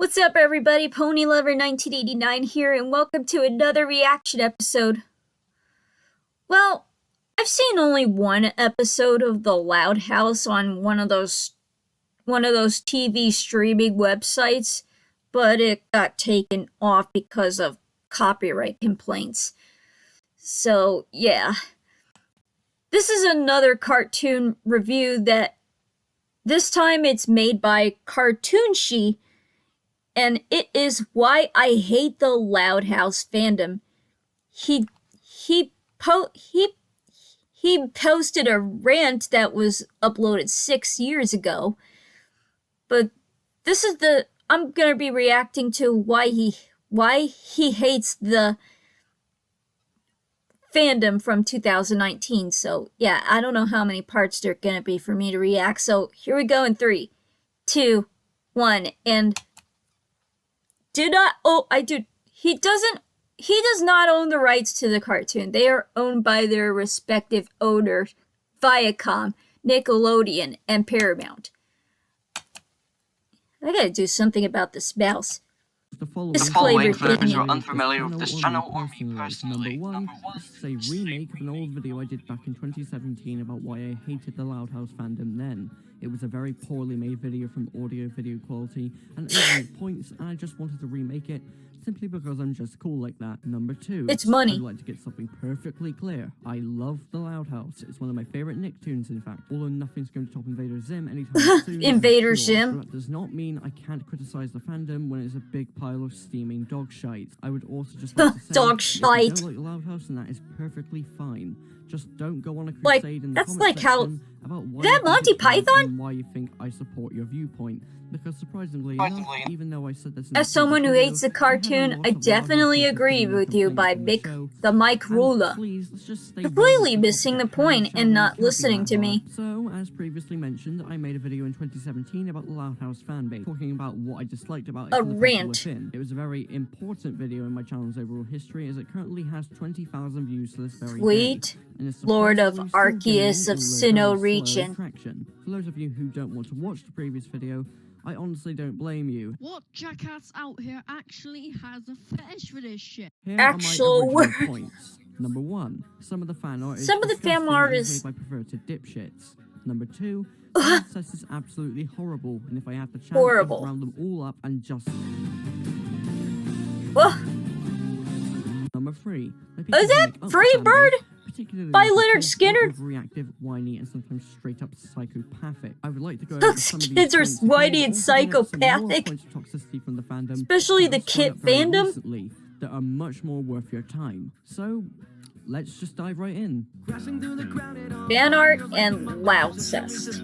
What's up, everybody? Ponylover1989 here, and welcome to another reaction episode. Well, I've seen only one episode of The Loud House on one of those TV streaming websites, but it got taken off because of copyright complaints. So, yeah. This is another cartoon review that this time it's made by Cartoonshi, and it is Why I Hate the Loud House Fandom. He posted a rant that was uploaded 6 years ago, but this is I'm gonna be reacting to why he hates the fandom from 2019. So yeah, I don't know how many parts there are gonna be for me to react. So here we go in 3, 2, 1, and he does not own the rights to the cartoon. They are owned by their respective owners, Viacom, Nickelodeon, and Paramount. I gotta do something about this mouse. The following, for those who are unfamiliar with this channel or me personally. Number one, this is a remake of an old video I did back in 2017 about why I hated the Loud House fandom then. It was a very poorly made video from audio-video quality, and it made points, and I just wanted to remake it, simply because I'm just cool like that. Number two, it's money. I'd like to get something perfectly clear. I love the Loud House. It's one of my favorite Nicktoons, in fact. Although nothing's going to top Invader Zim anytime soon. Invader Zim. That does not mean I can't criticize the fandom when it's a big pile of steaming dog shite. I would also just like to say, dog shite. If you don't like the Loud House, and that is perfectly fine. Just don't go on a crusade in the that's comment like how about why that Monty Python? and why you think I support your viewpoint. Because surprisingly enough, even though I said this in as someone who hates the cartoon, I definitely agree with you by the Mike Rula. Completely missing the point and not listening to me. So, as previously mentioned, I made a video in 2017 about the Loud House fanbase, talking about what I disliked about it. A rant. It was a very important video in my channel's overall history, as it currently has 20,000 views to this very Sweet day. Lord of Arceus of Sinnoh region. For those of you who don't want to watch the previous video, I honestly don't blame you. What jackass out here actually has a fetish for this shit? Here Actual are my original points. Number one, some of the fan art is I prefer to dipshits. Number two, the process is absolutely horrible, and if I have the chance, I would round them all up and just. Number three, is that Freebird? By Leonard Skinner? Reactive, whiny, and sometimes straight up psychopathic. I would like to go over some of these kids are points whiny and psychopathic. Toxicity from the fandom, especially the kid fandom, that are much more worth your time. So let's just dive right in. Fan art and loud cest.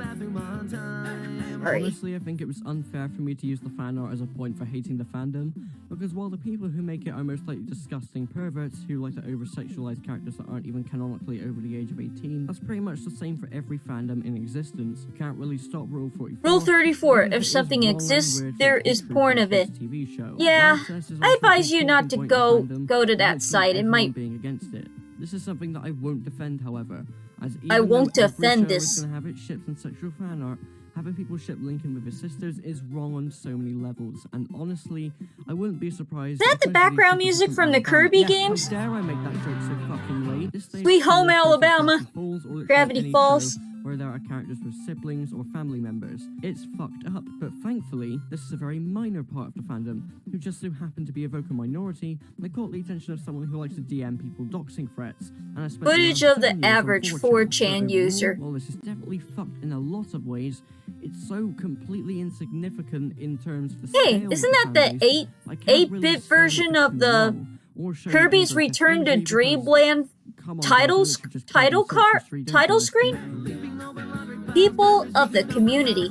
Honestly, I think it was unfair for me to use the fan art as a point for hating the fandom, because while the people who make it are most likely disgusting perverts who like to over-sexualize characters that aren't even canonically over the age of 18, that's pretty much the same for every fandom in existence. You can't really stop Rule 34. Rule 34, if something exists, there is porn of it. Yeah, I advise you not to go to that site. It might... This is something that I won't defend, however, as I won't defend this. Gonna have its ships and sexual fan art. Having people ship Lincoln with his sisters is wrong on so many levels, and honestly, I wouldn't be surprised. Is that the background music from the Kirby games? How dare I make that joke so fucking late? Sweet Home Alabama, Gravity Falls. Where there are characters with siblings or family members. It's fucked up, but thankfully, this is a very minor part of the fandom, who just so happen to be a vocal minority, and they caught the attention of someone who likes to DM people doxing threats. And footage of the average 4chan user. While this is definitely fucked in a lot of ways, it's so completely insignificant in terms of the Hey, isn't that the 8-bit version of the Kirby's Return to Dreamland title screen? People of the community.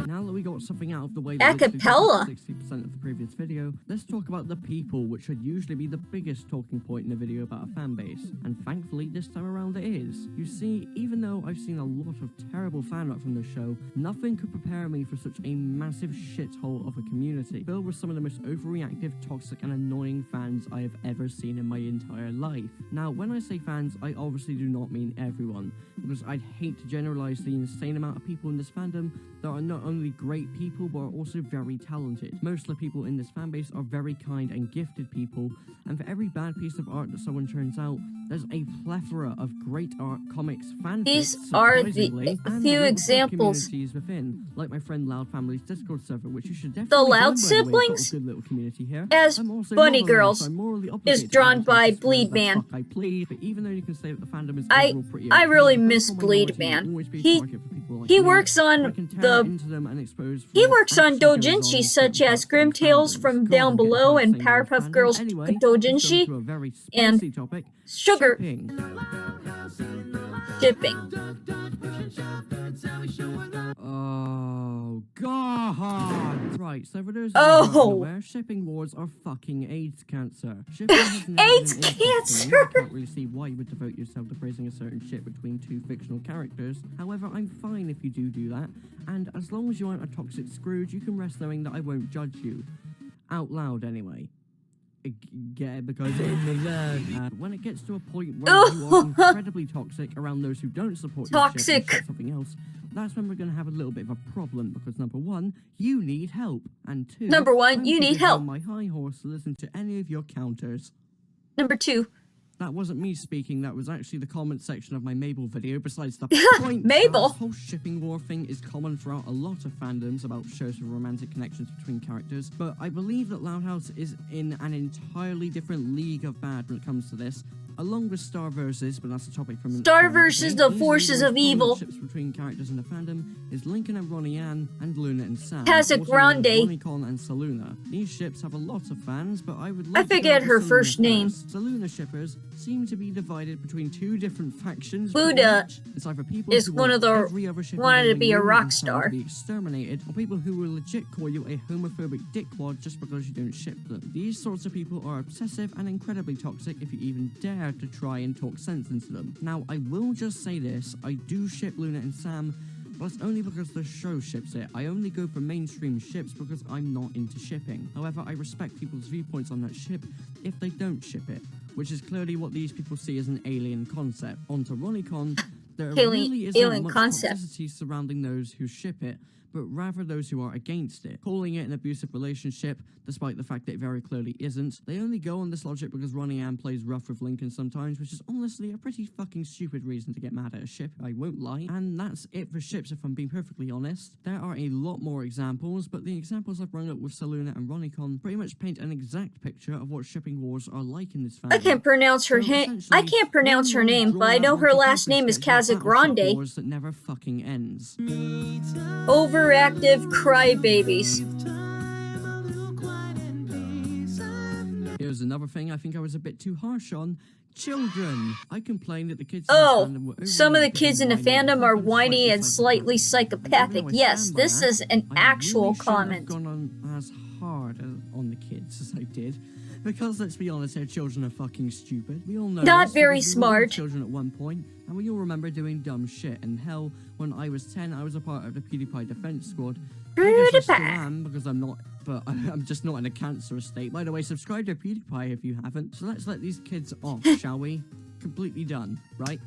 Now that we got something out of the way, acapella. 60% of the previous video, let's talk about the people, which should usually be the biggest talking point in a video about a fan base. And thankfully, this time around it is. You see, even though I've seen a lot of terrible fan art from this show, nothing could prepare me for such a massive shithole of a community, filled with some of the most overreactive, toxic, and annoying fans I have ever seen in my entire life. Now, when I say fans, I obviously do not mean everyone, because I'd hate to generalize the insane amount of people in this fandom that are not only great people, but are also very talented. Most of the people in this fanbase are very kind and gifted people, and for every bad piece of art that someone turns out, there's a plethora of great art, comics, fanfics, These are the and few little examples. communities within, like my friend Loud Family's Discord server, which you should definitely The join, Loud by the way. I've got a siblings, good little community here. as I'm also Bunny not allowed, Girls, so I'm morally is obligated drawn to by advertise Bleed whatever the Man. fuck I please, but even though you can say that the fandom is I overall pretty really okay, miss vocal Bleed minority will Man. always be a He target for people like he me, works who on can tear the into them and expose he what works on actually goes on doujinshi in such certain as parts of the Grimtails fandoms. from God, Down I'm getting Below tired and saying the word Powerpuff fandom. Girls Anyway, let's doujinshi go to a very and spicy topic, sugar shipping. shipping. Oh God! Right, so for those of you Oh. who aren't aware, shipping wars are fucking AIDS cancer. Shipping has never AIDS been an interest to me. I can't really see why you would devote yourself to praising a certain ship between two fictional characters. However, I'm fine if you do that, and as long as you aren't a toxic Scrooge, you can rest knowing that I won't judge you. Out loud, anyway. Yeah, because when it gets to a point where you are incredibly toxic around those who don't support your ship and Toxic. ship something else, that's when we're going to have a little bit of a problem, because number one, you need help, and two, Number one, I'm you gonna need get help. on my high horse to listen to any of your counters. Number 2, That wasn't me speaking, that was actually the comment section of my Mabel video. Besides the point, Mabel. this whole shipping war thing is common throughout a lot of fandoms about shows with romantic connections between characters, but I believe that Loud House is in an entirely different league of bad when it comes to this, along with Star Versus, but that's a topic from Star versus the These forces are of the most evil. prominent ships between characters in the fandom is Lincoln and Ronnie Ann, and Luna and Sam. Casa also known as Grande. Ronnie-Con and Saluna. These ships have a lot of fans, but I would like I forget to go her with first Saluna name. first. Saluna shippers seem to be divided between two different factions. Buddha It's either people is who one want of the every other ship wanted to involving be a Luna rock and Sam star. to be exterminated, or people who will legit call you a homophobic dickwad just because you don't ship them. These sorts of people are obsessive and incredibly toxic if you even dare to try and talk sense into them. Now, I will just say this, I do ship Luna and Sam, but it's only because the show ships it. I only go for mainstream ships because I'm not into shipping. However, I respect people's viewpoints on that ship if they don't ship it, which is clearly what these people see as an alien concept. Onto Ronnie-Con, there really isn't alien much concept. toxicity surrounding those who ship it, but rather those who are against it, calling it an abusive relationship, despite the fact that it very clearly isn't. They only go on this logic because Ronnie Ann plays rough with Lincoln sometimes, which is honestly a pretty fucking stupid reason to get mad at a ship, I won't lie. And that's it for ships, if I'm being perfectly honest. There are a lot more examples, but the examples I've brought up with Saluna and Ronnie-Con pretty much paint an exact picture of what shipping wars are like in this fandom. I can't pronounce her I can't pronounce her name, but I know her last name is Casa Grande. Wars that never fucking ends. Overactive crybabies. Here's another thing I think I was a bit too harsh on. Children. I complained that the kids Oh, in the fandom were some of the overreacting kids in the and whiny fandom are and whiny and slightly psychopathic. even though I Yes, stand by this that, is an I actual really shouldn't have comment. gone on as hard on the kids as I did. Because let's be honest, their children are fucking stupid. We all know Not this very because we were all smart. children at one point, and we all remember doing dumb shit. And hell, when I was 10, I was a part of the PewDiePie Defense Squad. I guess I still PewDiePie. am, because I'm not, but I'm just not in a cancerous state. By the way, subscribe to PewDiePie if you haven't. So let's let these kids off, shall we? Completely done, right?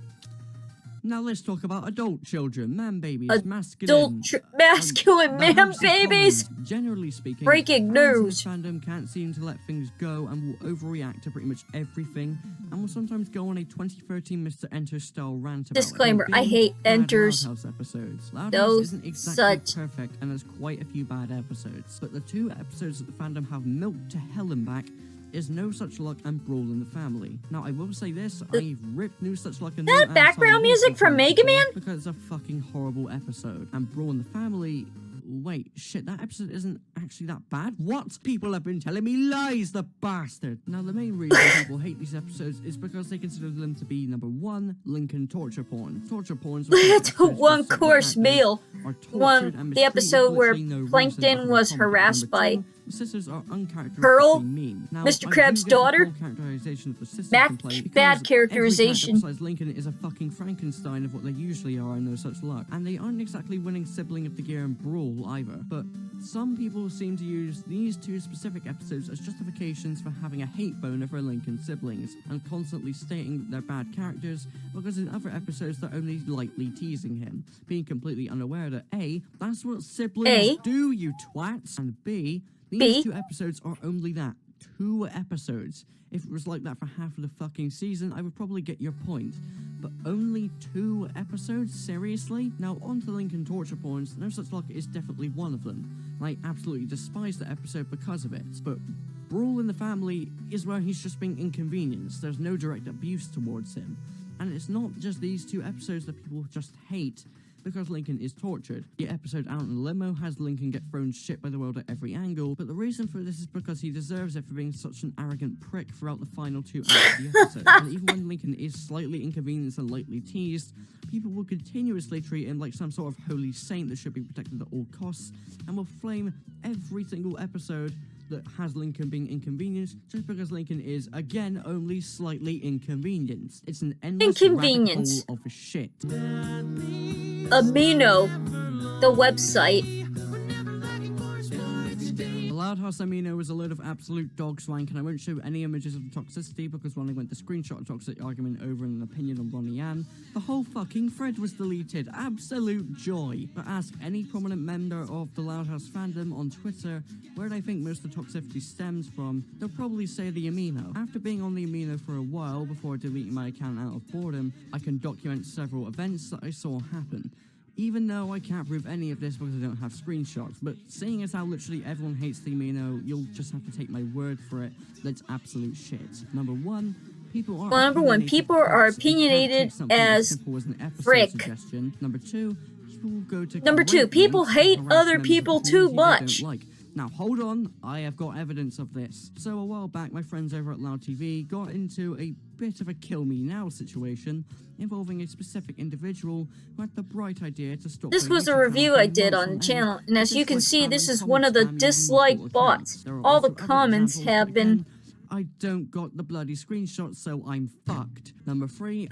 Now let's talk about adult children, man babies, masculine. Masculine man Perhaps in babies. common, generally speaking, Breaking fans in news. this fandom can't seem to let things go and will overreact to pretty much everything, and will sometimes go on a 2013 Mr. Enter style rant about Disclaimer, it. I hate Bad Enters. Loud House episodes. Loud Those House isn't exactly such- perfect, and there's quite a few bad episodes, but the two episodes that the fandom have milked to hell and back is No Such Luck and Brawl in the Family. Now, I will say this, I've ripped No Such Luck and That No background Outside music Walking from Mega Man? because it's a fucking horrible episode. And Brawl in the Family, wait, shit, that episode isn't actually that bad? What? People have been telling me lies, the bastard! Now, the main reason people hate these episodes is because they consider them to be, number one, Lincoln torture porn. Torture porns It's a one-course meal. the The episode where Plankton was harassed by The sisters are uncharacteristically Pearl, mean. Now, Mr. I Krabs' do get the daughter, full characterization of the sisters bad can play because characterization. every character besides Lincoln is a fucking Frankenstein of what they usually are and no such luck. And they aren't exactly winning sibling of the year in Brawl either. But some people seem to use these two specific episodes as justifications for having a hate boner for Lincoln's siblings, and constantly stating that they're bad characters because in other episodes they're only lightly teasing him, being completely unaware that A, that's what siblings do, you twats, and B, these two episodes are only that. 2 episodes. If it was like that for half of the fucking season, I would probably get your point. But only 2 episodes? Seriously? Now, on to Lincoln torture porns. No Such Luck is definitely one of them. I absolutely despise the episode because of it. But Brawl in the Family is where he's just being inconvenienced. There's no direct abuse towards him. And it's not just these 2 episodes that people just hate because Lincoln is tortured. The episode Out in the Limo has Lincoln get thrown shit by the world at every angle, but the reason for this is because he deserves it for being such an arrogant prick throughout the final 2 hours of the episode. And even when Lincoln is slightly inconvenienced and lightly teased, people will continuously treat him like some sort of holy saint that should be protected at all costs, and will flame every single episode that has Lincoln being inconvenienced just because Lincoln is, again, only slightly inconvenienced. It's an endless rabbit hole of shit. Amino, the website. The Loud House Amino is a load of absolute dog swank, and I won't show any images of the toxicity because when I went to screenshot a toxic argument over an opinion on Ronnie Ann, the whole fucking thread was deleted. Absolute joy. But ask any prominent member of the Loud House fandom on Twitter where they think most of the toxicity stems from, they'll probably say the Amino. After being on the Amino for a while before deleting my account out of boredom, I can document several events that I saw happen. Even though I can't prove any of this because I don't have screenshots, but seeing as how literally everyone hates the Amino, you'll just have to take my word for it. That's absolute shit. Number 1, people are opinionated as frick. Number 2, people will go to Number 2, people hate other people too much. Now, hold on, I have got evidence of this. So, a while back, my friends over at Loud TV got into a bit of a kill me now situation involving a specific individual who had the bright idea to stop. This was a review I did on the channel, and as you can see, this is one of the dislike bots. All the comments have been... I don't got the bloody screenshot, so I'm fucked. Number 3,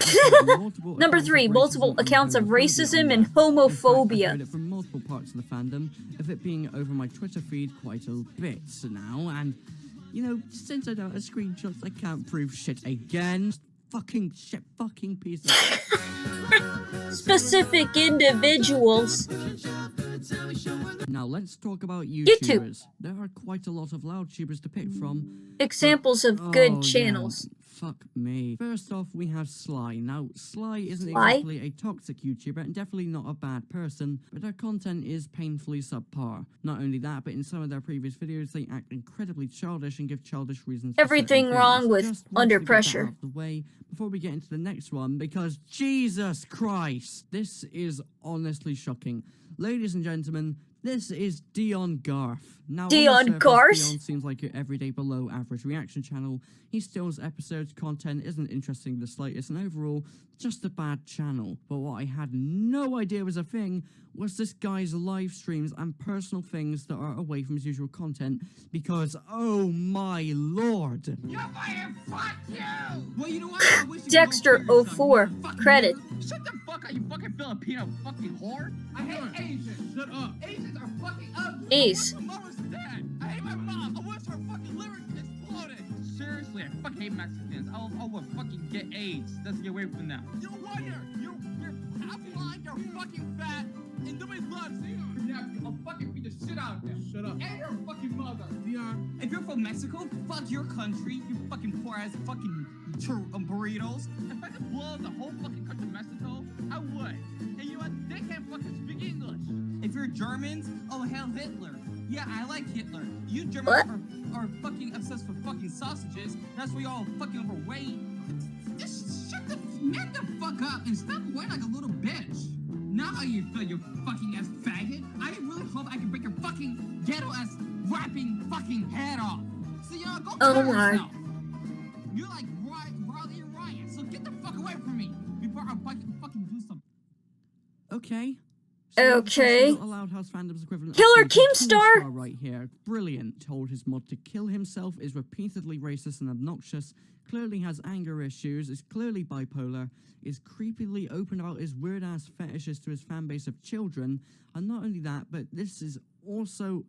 multiple accounts of racism and homophobia. I've heard it from multiple parts of the fandom, of it being over my Twitter feed quite a bit now, and, you know, since I don't have screenshots, I can't prove shit again. Fucking piece of specific individuals. Now let's talk about YouTubers. There are quite a lot of Loud-tubers to pick from. Examples of good channels. Fuck me. First off, we have Sly. Now, Sly isn't exactly a toxic YouTuber and definitely not a bad person, but their content is painfully subpar. Not only that, but in some of their previous videos, they act incredibly childish and give childish reasons for everything wrong with just Under to get that Pressure. out of the way before we get into the next one, because Jesus Christ, this is honestly shocking. Ladies and gentlemen, this is Dion Garth. Now, Dion Garth? Dion seems like your everyday below average reaction channel. He steals episodes, content isn't interesting the slightest, and overall, just a bad channel. But what I had no idea was a thing was this guy's live streams and personal things that are away from his usual content, because, oh my lord. You're fired, fuck you! Well, you know what? I wish you Dexter04, credit. Shut the fuck up, you fucking Filipino fucking whore! I hate Asians! Shut up! Asians are fucking ugly! Ace. My mom was dead! I hate my mom! I wish her fucking liver exploded! Seriously, I fucking hate Mexicans. I will fucking get AIDS. Let's get away from that. You're a liar! You're half blind, you're fucking fat, and nobody loves you! I'll fucking beat the shit out of him. Shut up. And your fucking mother. Dion. If you're from Mexico, fuck your country, you fucking poor ass fucking burritos. If I could blow up the whole fucking country of Mexico, I would. And you know what? They can't fucking speak English. If you're Germans, oh hell Hitler. Yeah, I like Hitler. You Germans are fucking obsessed with fucking sausages. That's why you're all fucking overweight. Just shut the man the fuck up and stop whining like a little bitch. Now how you feel, you fucking ass faggot? I really hope I can break your fucking ghetto ass rapping fucking head off. So y'all go kill yourself. You're like Riley and Ryan, so get the fuck away from me before I fucking do something. Okay, Okay. Fandom's equivalent Killer of Keemstar! right here. Brilliant. Told his mod to kill himself, is repeatedly racist and obnoxious, clearly has anger issues, is clearly bipolar, is creepily open about his weird-ass fetishes to his fanbase of children, and not only that, but this is also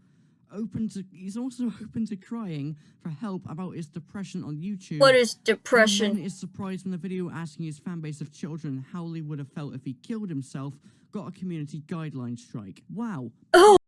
he's also open to crying for help about his depression on YouTube. What is And depression? then is surprised when the video asking his fanbase of children how he would have felt if he killed himself got a community guideline strike. Wow. Oh!